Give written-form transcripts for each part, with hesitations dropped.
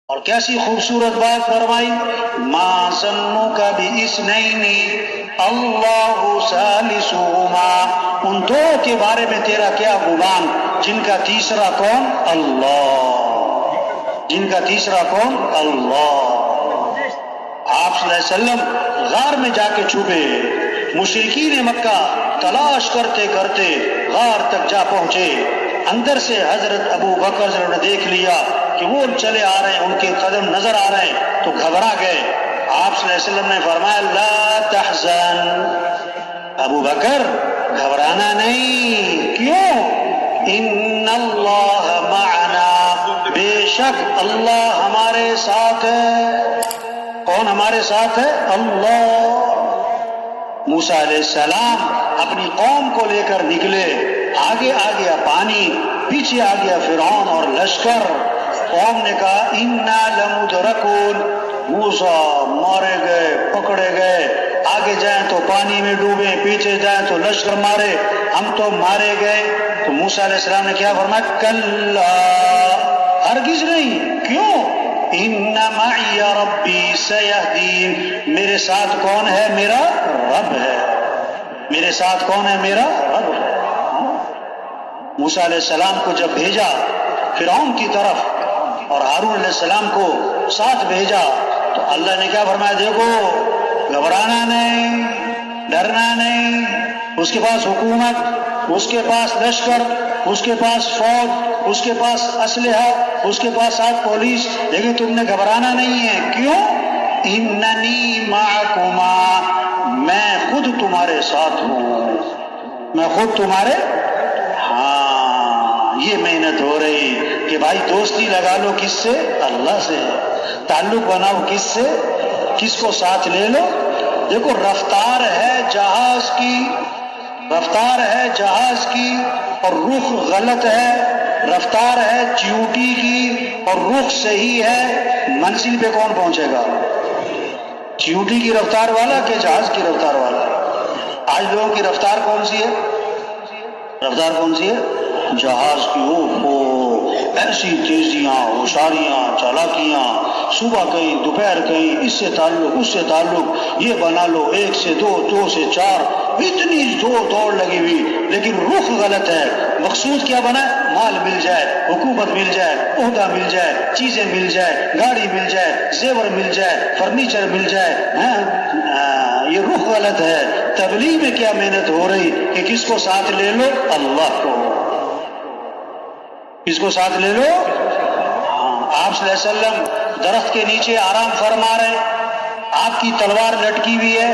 اور کیسی خوبصورت بات فرمائی، ما ظنک باثنین اللہ ثالثہما، ان دو کے بارے میں تیرا کیا گمان جن کا تیسرا کون؟ اللہ، جن کا تیسرا کون؟ اللہ۔ آپ صلی اللہ علیہ وسلم غار میں جا کے چھپے، مشرکین مکہ تلاش کرتے کرتے غار تک جا پہنچے، اندر سے حضرت ابو بکر نے دیکھ لیا کہ وہ چلے آ رہے ہیں، ان کے قدم نظر آ رہے ہیں تو گھبرا گئے۔ آپ صلی اللہ علیہ وسلم نے فرمایا لا تحزن، ابو بکر گھبرانا نہیں، کیوں؟ ان اللہ معنا، بے شک اللہ ہمارے ساتھ ہے۔ کون ہمارے ساتھ ہے؟ اللہ۔ موسیٰ علیہ السلام اپنی قوم کو لے کر نکلے، آگے آ گیا پانی، پیچھے آ گیا فرعون اور لشکر۔ قوم نے کہا انا لمدرکون، موسیٰ مارے گئے، پکڑے گئے، آگے جائیں تو پانی میں ڈوبے، پیچھے جائیں تو لشکر مارے، ہم تو مارے گئے۔ تو موسیٰ علیہ السلام نے کیا فرمایا؟ کلا، ہرگز نہیں، کیوں؟ ان معی ربی سیہدین، میرے ساتھ کون ہے؟ میرا رب ہے۔ میرے ساتھ کون ہے؟ میرا رب ہے۔ موسیٰ علیہ السلام کو جب بھیجا فرعون کی طرف اور ہارون علیہ السلام کو ساتھ بھیجا تو اللہ نے کیا فرمایا؟ دیکھو گھبرانا نہیں، ڈرنا نہیں، اس کے پاس حکومت، اس کے پاس لشکر، اس کے پاس فوج، اس کے پاس اسلحہ، اس کے پاس ساتھ پولیس، لیکن تم نے گھبرانا نہیں ہے، کیوں؟ اننی معکما، میں خود تمہارے ساتھ ہوں، میں خود تمہارے۔ ہاں، یہ محنت ہو رہی کہ بھائی دوستی لگا لو کس سے؟ اللہ سے۔ تعلق بناؤ کس سے؟ کس کو ساتھ لے لو؟ دیکھو رفتار ہے جہاز کی، رفتار ہے جہاز کی اور رخ غلط ہے، رفتار ہے چیوٹی کی اور رخ صحیح ہے، منزل پہ کون پہنچے گا؟ چیوٹی کی رفتار والا کہ جہاز کی رفتار والا؟ آج لوگوں کی رفتار کون سی ہے؟ رفتار کون سی ہے؟ جہاز کی۔ اوہو، ایسی تیزیاں، ہوشاریاں، چالاکیاں، صبح کہیں، دوپہر کہیں، اس سے تعلق، اس سے تعلق، یہ بنا لو، 1 سے 2، 2 سے 4، اتنی دوڑ لگی ہوئی، لیکن رخ غلط ہے۔ مقصود کیا بنا؟ مال مل جائے، حکومت مل جائے، عہدہ مل جائے، چیزیں مل جائے، گاڑی مل جائے، زیور مل جائے، فرنیچر مل جائے۔ یہ رخ غلط ہے۔ تبلیغ میں کیا محنت ہو رہی کہ کس کو ساتھ لے لو؟ اللہ کو۔ کس کو ساتھ لے لو؟ آپ صلی اللہ علیہ وسلم درخت کے نیچے آرام فرما رہے، آپ کی تلوار لٹکی ہوئی ہے،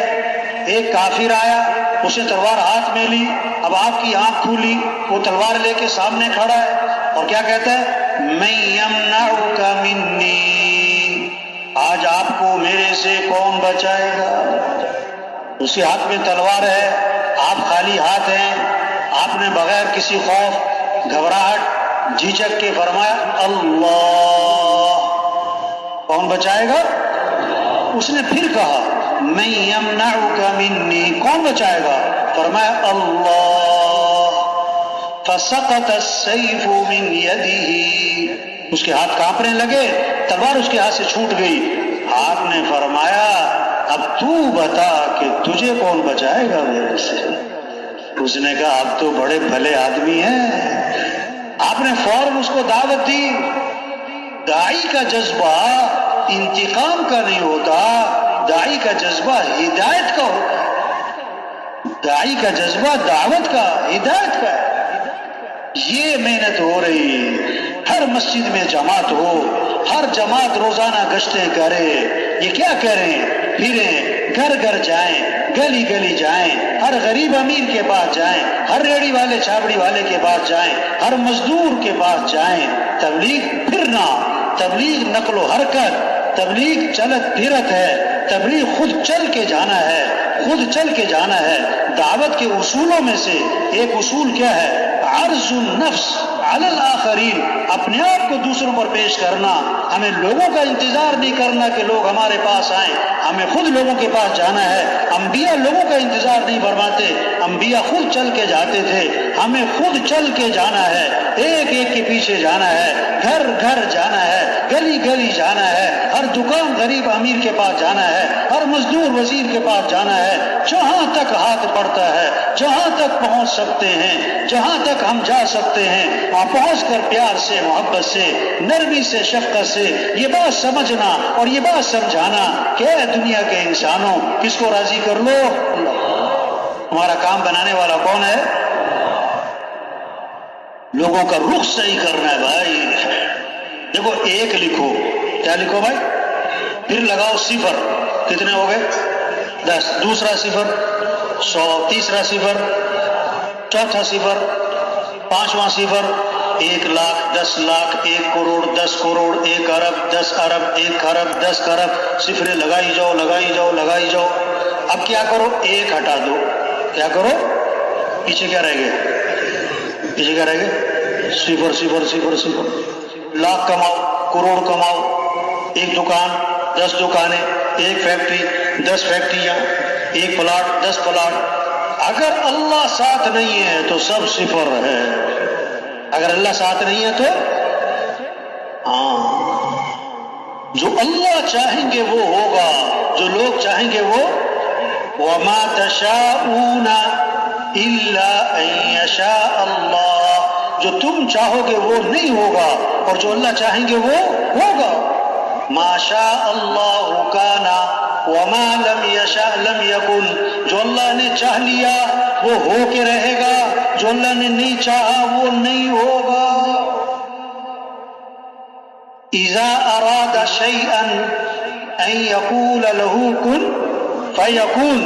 ایک کافر آیا، اسے تلوار ہاتھ میں لی، اب آپ کی آنکھ کھولی، وہ تلوار لے کے سامنے کھڑا ہے اور کیا کہتا ہے؟ من یمنعک منی، آج آپ کو میرے سے کون بچائے گا؟ اس کے ہاتھ میں تلوار ہے، آپ خالی ہاتھ ہیں، آپ نے بغیر کسی خوف، گھبراہٹ، جھجک کے فرمایا اللہ، کون بچائے گا؟ اس نے پھر کہا من یمنعک منی، کون بچائے گا؟ فرمایا اللہ، فسقط السیف من یدہ، اس کے ہاتھ کانپنے لگے، تلوار اس کے ہاتھ سے چھوٹ گئی۔ آپ نے فرمایا اب تو بتا کہ تجھے کون بچائے گا میرے سے؟ اس نے کہا اب تو بڑے بھلے آدمی ہیں۔ آپ نے فوراً اس کو دعوت دی۔ داعی کا جذبہ انتقام کا نہیں ہوتا، داعی کا جذبہ ہدایت کا ہوتا ہے، داعی کا جذبہ دعوت کا، ہدایت کا ہے۔ یہ محنت ہو رہی، ہر مسجد میں جماعت ہو، ہر جماعت روزانہ گشتیں کرے۔ یہ کیا کریں؟ پھریں، گھر گھر جائیں، گلی گلی جائیں، ہر غریب امیر کے پاس جائیں، ہر ریڑھی والے چھاپڑی والے کے پاس جائیں، ہر مزدور کے پاس جائیں۔ تبلیغ پھرنا، تبلیغ نقل و حرکت، تبلیغ چلت پھرت ہے، تبلیغ خود چل کے جانا ہے، خود چل کے جانا ہے۔ دعوت کے اصولوں میں سے ایک اصول کیا ہے؟ عرض النفس علی الآخرین، اپنے آپ کو دوسروں پر پیش کرنا۔ ہمیں لوگوں کا انتظار نہیں کرنا کہ لوگ ہمارے پاس آئیں، ہمیں خود لوگوں کے پاس جانا ہے۔ انبیاء لوگوں کا انتظار نہیں فرماتے، انبیاء خود چل کے جاتے تھے۔ ہمیں خود چل کے جانا ہے، ایک ایک کے پیچھے جانا ہے، گھر گھر جانا ہے، گلی گلی جانا ہے، ہر دکان غریب امیر کے پاس جانا ہے، ہر مزدور وزیر کے پاس جانا ہے، جہاں تک ہاتھ پڑتا ہے، جہاں تک پہنچ سکتے ہیں، جہاں تک ہم جا سکتے ہیں، وہاں پہنچ کر پیار سے، محبت سے، نرمی سے، شفقت سے یہ بات سمجھنا اور یہ بات سمجھانا کہ اے دنیا کے انسانوں کس کو راضی کر لو؟ اللہ۔ ہمارا کام بنانے والا کون ہے؟ لوگوں کا رخ صحیح کرنا ہے بھائی۔ دیکھو ایک لکھو، کیا لکھو بھائی؟ پھر لگاؤ صفر، کتنے ہو گئے؟ 10، دوسرا صفر 100، تیسرا صفر، چوتھا صفر، پانچواں صفر 1 لاکھ، 10 لاکھ، 1 کروڑ، 10 کروڑ، 1 ارب، 10 ارب، 1 خرب، 10 خرب، صفریں لگائی جاؤ لگائی جاؤ لگائی جاؤ۔ اب کیا کرو؟ 1 ہٹا دو، کیا کرو؟ پیچھے کیا رہ گئے؟ پیچھے کیا رہ گئے؟ صفر صفر صفر صفر۔ لاکھ کماؤ، کروڑ کماؤ، 1 دکان، 10 دکانیں، 1 فیکٹری، 10 فیکٹریاں، 1 پلاٹ، 10 پلاٹ۔ اگر اللہ ساتھ نہیں ہے تو سب صفر ہے، اگر اللہ ساتھ نہیں ہے تو جو اللہ چاہیں گے وہ ہوگا، جو لوگ چاہیں گے وہ وَمَا تَشَاءُونَ إِلَّا أَن يَشَاءَ اللَّهُ، جو تم چاہو گے وہ نہیں ہوگا اور جو اللہ چاہیں گے وہ ہوگا۔ مَا شَاءَ اللَّهُ كَانَ وَمَا لَمْ يَشَاء لَمْ يَكُنْ، جو اللہ نے چاہ لیا وہ ہو کے رہے گا، جو اللہ نے نہیں چاہا وہ نہیں ہوگا۔ اذا اراد شيئا ان يقول له كن فيكون،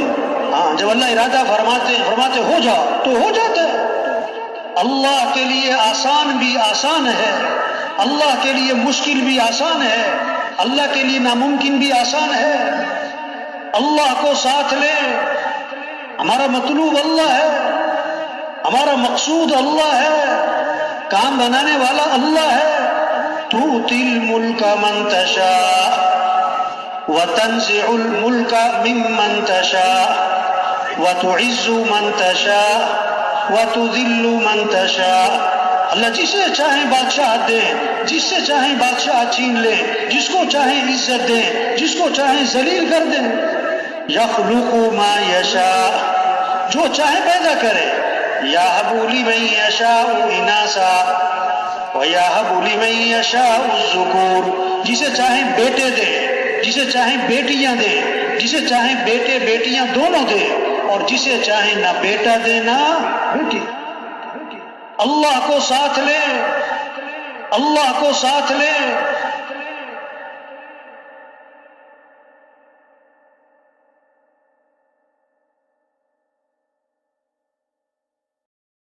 جب اللہ ارادہ فرماتے ہو جا تو ہو جاتا ہے۔ اللہ کے لیے آسان بھی آسان ہے، اللہ کے لیے مشکل بھی آسان ہے، اللہ کے لیے ناممکن بھی آسان ہے۔ اللہ کو ساتھ لے، ہمارا مطلوب اللہ ہے، ہمارا مقصود اللہ ہے، کام بنانے والا اللہ ہے۔ تؤتی الملک من تشاء وتنزع الملک ممن تشاء وتعز من تشاء وتذل من تشاء، اللہ جسے چاہیں بادشاہ دے، جس سے چاہیں بادشاہ چھین لے، جس کو چاہیں عزت دے، جس کو چاہیں ذلیل کر دے۔ یخلق ما یشاء، جو چاہے پیدا کرے۔ یہب لمن یشاء اناثا وَيَهَبُ لِمَن يَشَاءُ الذُّكُورَ، جسے چاہیں بیٹے دے، جسے چاہیں بیٹیاں دے، جسے چاہیں بیٹے بیٹیاں دونوں دے، اور جسے چاہیں نہ بیٹا دے نہ بیٹی۔ اللہ کو ساتھ لے، اللہ کو ساتھ لے،